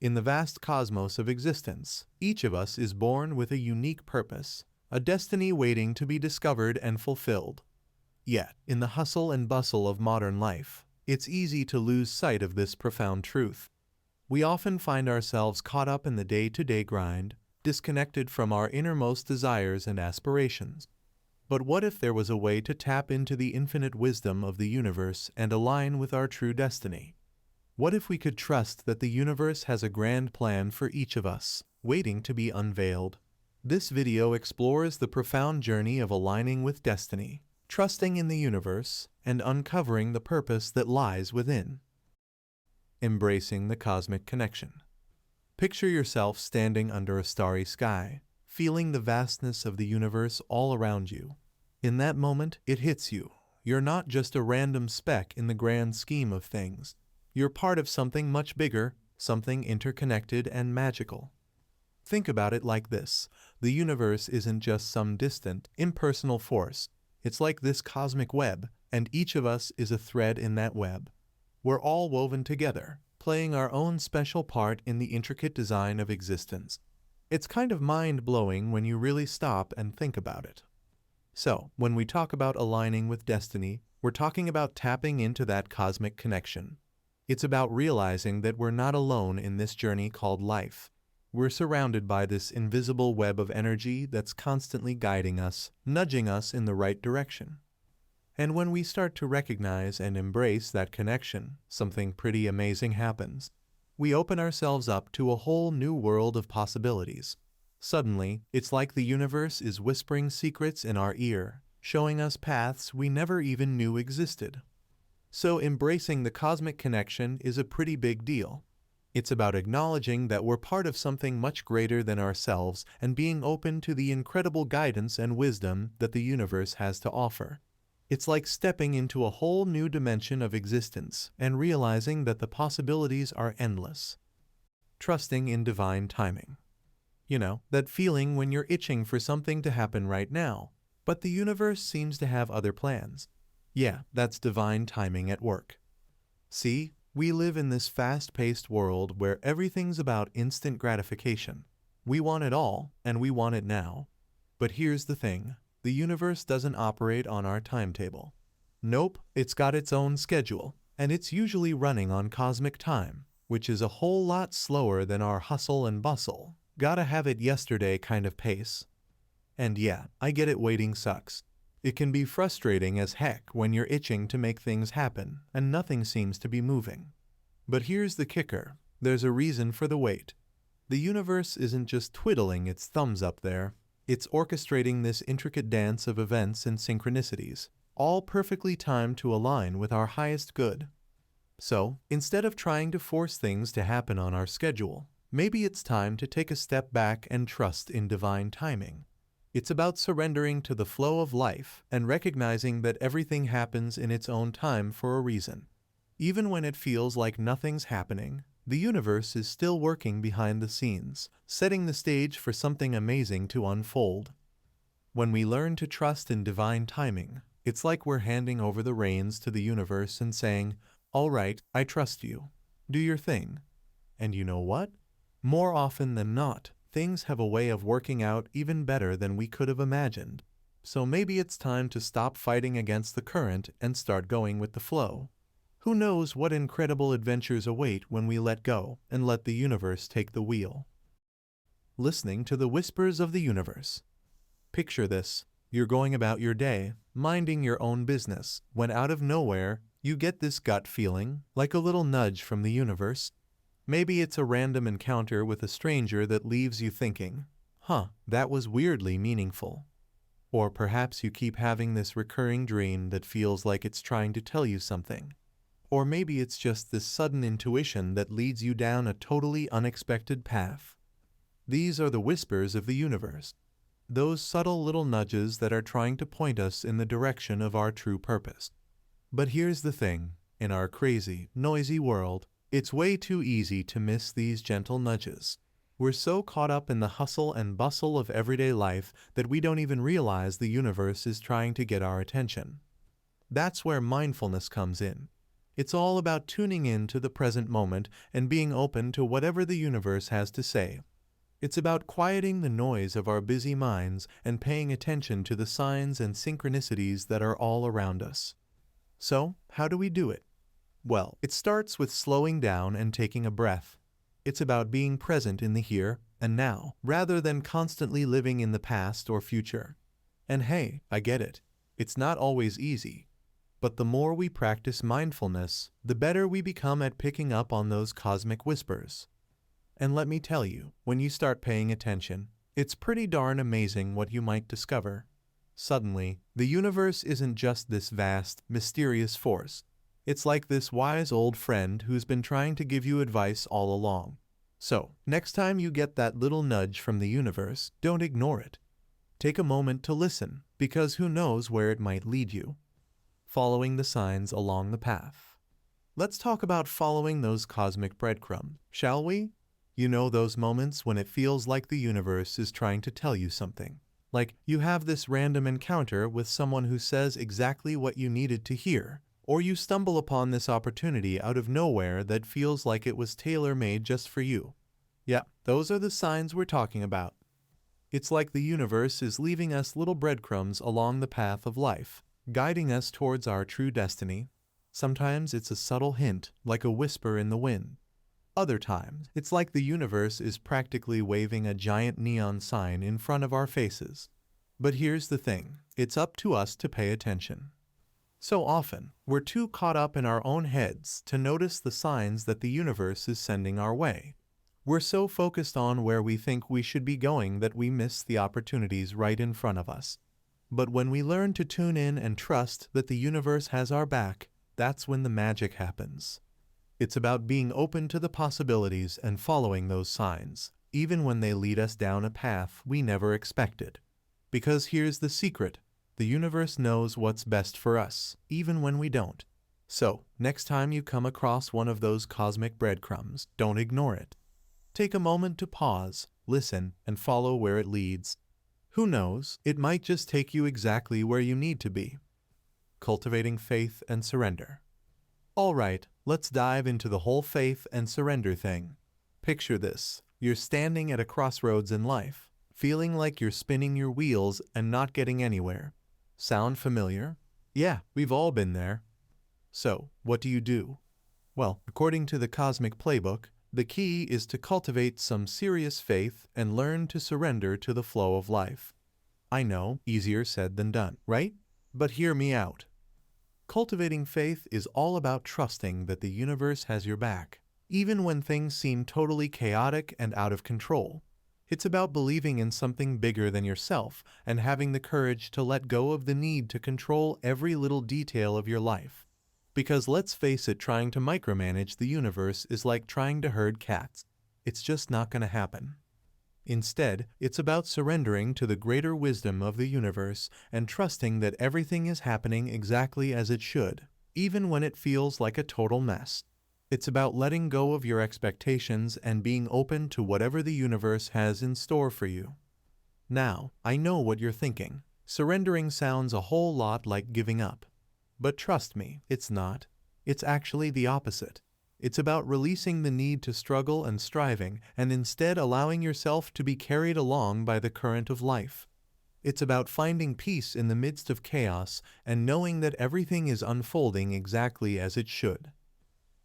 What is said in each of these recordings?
In the vast cosmos of existence, each of us is born with a unique purpose, a destiny waiting to be discovered and fulfilled. Yet, in the hustle and bustle of modern life, it's easy to lose sight of this profound truth. We often find ourselves caught up in the day-to-day grind, disconnected from our innermost desires and aspirations. But what if there was a way to tap into the infinite wisdom of the universe and align with our true destiny? What if we could trust that the universe has a grand plan for each of us, waiting to be unveiled? This video explores the profound journey of aligning with destiny, trusting in the universe, and uncovering the purpose that lies within. Embracing the cosmic connection. Picture yourself standing under a starry sky, feeling the vastness of the universe all around you. In that moment, it hits you. You're not just a random speck in the grand scheme of things. You're part of something much bigger, something interconnected and magical. Think about it like this. The universe isn't just some distant, impersonal force. It's like this cosmic web, and each of us is a thread in that web. We're all woven together, playing our own special part in the intricate design of existence. It's kind of mind-blowing when you really stop and think about it. So, when we talk about aligning with destiny, we're talking about tapping into that cosmic connection. It's about realizing that we're not alone in this journey called life. We're surrounded by this invisible web of energy that's constantly guiding us, nudging us in the right direction. And when we start to recognize and embrace that connection, something pretty amazing happens. We open ourselves up to a whole new world of possibilities. Suddenly, it's like the universe is whispering secrets in our ear, showing us paths we never even knew existed. So embracing the cosmic connection is a pretty big deal. It's about acknowledging that we're part of something much greater than ourselves and being open to the incredible guidance and wisdom that the universe has to offer. It's like stepping into a whole new dimension of existence and realizing that the possibilities are endless. Trusting in divine timing. You know, that feeling when you're itching for something to happen right now, but the universe seems to have other plans. Yeah, that's divine timing at work. See, we live in this fast-paced world where everything's about instant gratification. We want it all, and we want it now. But here's the thing. The universe doesn't operate on our timetable. Nope, it's got its own schedule, and it's usually running on cosmic time, which is a whole lot slower than our hustle and bustle, gotta have it yesterday kind of pace. And yeah, I get it, waiting sucks. It can be frustrating as heck when you're itching to make things happen and nothing seems to be moving. But here's the kicker. There's a reason for the wait. The universe isn't just twiddling its thumbs up there. It's orchestrating this intricate dance of events and synchronicities, all perfectly timed to align with our highest good. So, instead of trying to force things to happen on our schedule, maybe it's time to take a step back and trust in divine timing. It's about surrendering to the flow of life and recognizing that everything happens in its own time for a reason. Even when it feels like nothing's happening, the universe is still working behind the scenes, setting the stage for something amazing to unfold. When we learn to trust in divine timing, it's like we're handing over the reins to the universe and saying, "All right, I trust you. Do your thing." And you know what? More often than not, things have a way of working out even better than we could have imagined. So maybe it's time to stop fighting against the current and start going with the flow. Who knows what incredible adventures await when we let go and let the universe take the wheel. Listening to the whispers of the universe. Picture this. You're going about your day, minding your own business, when out of nowhere, you get this gut feeling, like a little nudge from the universe. Maybe it's a random encounter with a stranger that leaves you thinking, that was weirdly meaningful. Or perhaps you keep having this recurring dream that feels like it's trying to tell you something. Or maybe it's just this sudden intuition that leads you down a totally unexpected path. These are the whispers of the universe. Those subtle little nudges that are trying to point us in the direction of our true purpose. But here's the thing. In our crazy, noisy world, it's way too easy to miss these gentle nudges. We're so caught up in the hustle and bustle of everyday life that we don't even realize the universe is trying to get our attention. That's where mindfulness comes in. It's all about tuning in to the present moment and being open to whatever the universe has to say. It's about quieting the noise of our busy minds and paying attention to the signs and synchronicities that are all around us. So, how do we do it? Well, it starts with slowing down and taking a breath. It's about being present in the here and now, rather than constantly living in the past or future. And hey, I get it. It's not always easy. But the more we practice mindfulness, the better we become at picking up on those cosmic whispers. And let me tell you, when you start paying attention, it's pretty darn amazing what you might discover. Suddenly, the universe isn't just this vast, mysterious force. It's like this wise old friend who's been trying to give you advice all along. So, next time you get that little nudge from the universe, don't ignore it. Take a moment to listen, because who knows where it might lead you. Following the signs along the path. Let's talk about following those cosmic breadcrumbs, shall we? You know those moments when it feels like the universe is trying to tell you something. Like you have this random encounter with someone who says exactly what you needed to hear, or you stumble upon this opportunity out of nowhere that feels like it was tailor-made just for you. Yeah, those are the signs we're talking about. It's like the universe is leaving us little breadcrumbs along the path of life, guiding us towards our true destiny. Sometimes it's a subtle hint, like a whisper in the wind. Other times, it's like the universe is practically waving a giant neon sign in front of our faces. But here's the thing, it's up to us to pay attention. So often, we're too caught up in our own heads to notice the signs that the universe is sending our way. We're so focused on where we think we should be going that we miss the opportunities right in front of us. But when we learn to tune in and trust that the universe has our back, that's when the magic happens. It's about being open to the possibilities and following those signs, even when they lead us down a path we never expected. Because here's the secret, the universe knows what's best for us, even when we don't. So, next time you come across one of those cosmic breadcrumbs, don't ignore it. Take a moment to pause, listen, and follow where it leads. Who knows, it might just take you exactly where you need to be. Cultivating faith and surrender. Alright, let's dive into the whole faith and surrender thing. Picture this, you're standing at a crossroads in life, feeling like you're spinning your wheels and not getting anywhere. Sound familiar? Yeah, we've all been there. So, what do you do? Well, according to the Cosmic Playbook, the key is to cultivate some serious faith and learn to surrender to the flow of life. I know, easier said than done, right? But hear me out. Cultivating faith is all about trusting that the universe has your back, even when things seem totally chaotic and out of control. It's about believing in something bigger than yourself and having the courage to let go of the need to control every little detail of your life. Because let's face it, trying to micromanage the universe is like trying to herd cats. It's just not going to happen. Instead, it's about surrendering to the greater wisdom of the universe and trusting that everything is happening exactly as it should, even when it feels like a total mess. It's about letting go of your expectations and being open to whatever the universe has in store for you. Now, I know what you're thinking. Surrendering sounds a whole lot like giving up. But trust me, it's not. It's actually the opposite. It's about releasing the need to struggle and striving and instead allowing yourself to be carried along by the current of life. It's about finding peace in the midst of chaos and knowing that everything is unfolding exactly as it should.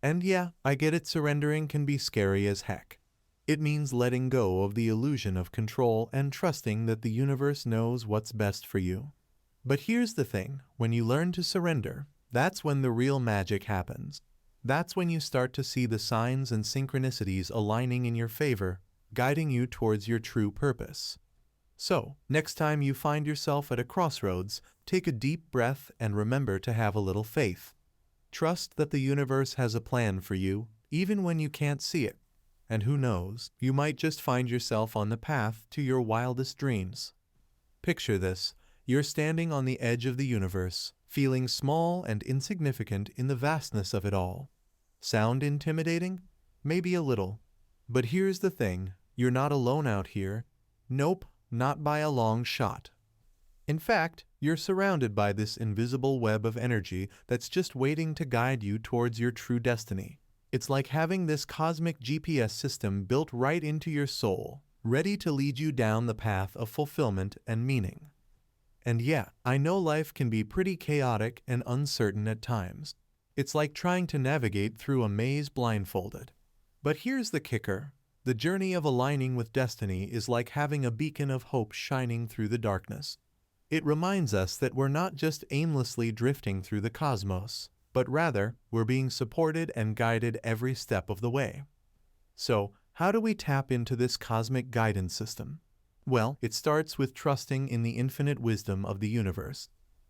And yeah, I get it, surrendering can be scary as heck. It means letting go of the illusion of control and trusting that the universe knows what's best for you. But here's the thing, when you learn to surrender, that's when the real magic happens. That's when you start to see the signs and synchronicities aligning in your favor, guiding you towards your true purpose. So, next time you find yourself at a crossroads, take a deep breath and remember to have a little faith. Trust that the universe has a plan for you, even when you can't see it. And who knows, you might just find yourself on the path to your wildest dreams. Picture this, you're standing on the edge of the universe, feeling small and insignificant in the vastness of it all. Sound intimidating? Maybe a little. But here's the thing, you're not alone out here. Nope, not by a long shot. In fact, you're surrounded by this invisible web of energy that's just waiting to guide you towards your true destiny. It's like having this cosmic GPS system built right into your soul, ready to lead you down the path of fulfillment and meaning. And yeah, I know life can be pretty chaotic and uncertain at times. It's like trying to navigate through a maze blindfolded. But here's the kicker. The journey of aligning with destiny is like having a beacon of hope shining through the darkness. It reminds us that we're not just aimlessly drifting through the cosmos, but rather, we're being supported and guided every step of the way. So, how do we tap into this cosmic guidance system? Well, it starts with trusting in the infinite wisdom of the universe.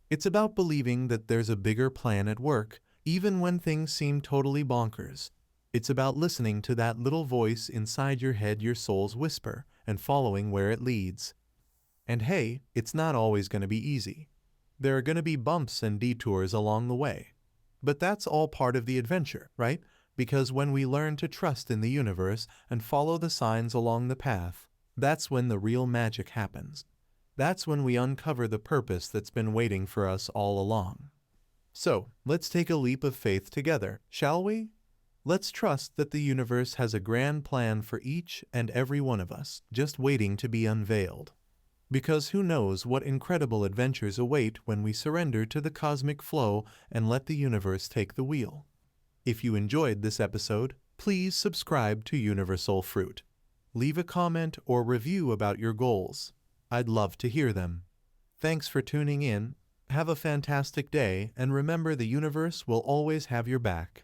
It's about believing that there's a bigger plan at work, even when things seem totally bonkers. It's about listening to that little voice inside your head, your soul's whisper, and following where it leads. And hey, it's not always going to be easy. There are going to be bumps and detours along the way. But that's all part of the adventure, right? Because when we learn to trust in the universe and follow the signs along the path, that's when the real magic happens. That's when we uncover the purpose that's been waiting for us all along. So, let's take a leap of faith together, shall we? Let's trust that the universe has a grand plan for each and every one of us, just waiting to be unveiled. Because who knows what incredible adventures await when we surrender to the cosmic flow and let the universe take the wheel. If you enjoyed this episode, please subscribe to UniverSoul Fruit. Leave a comment or review about your goals. I'd love to hear them. Thanks for tuning in. Have a fantastic day, and remember, the universe will always have your back.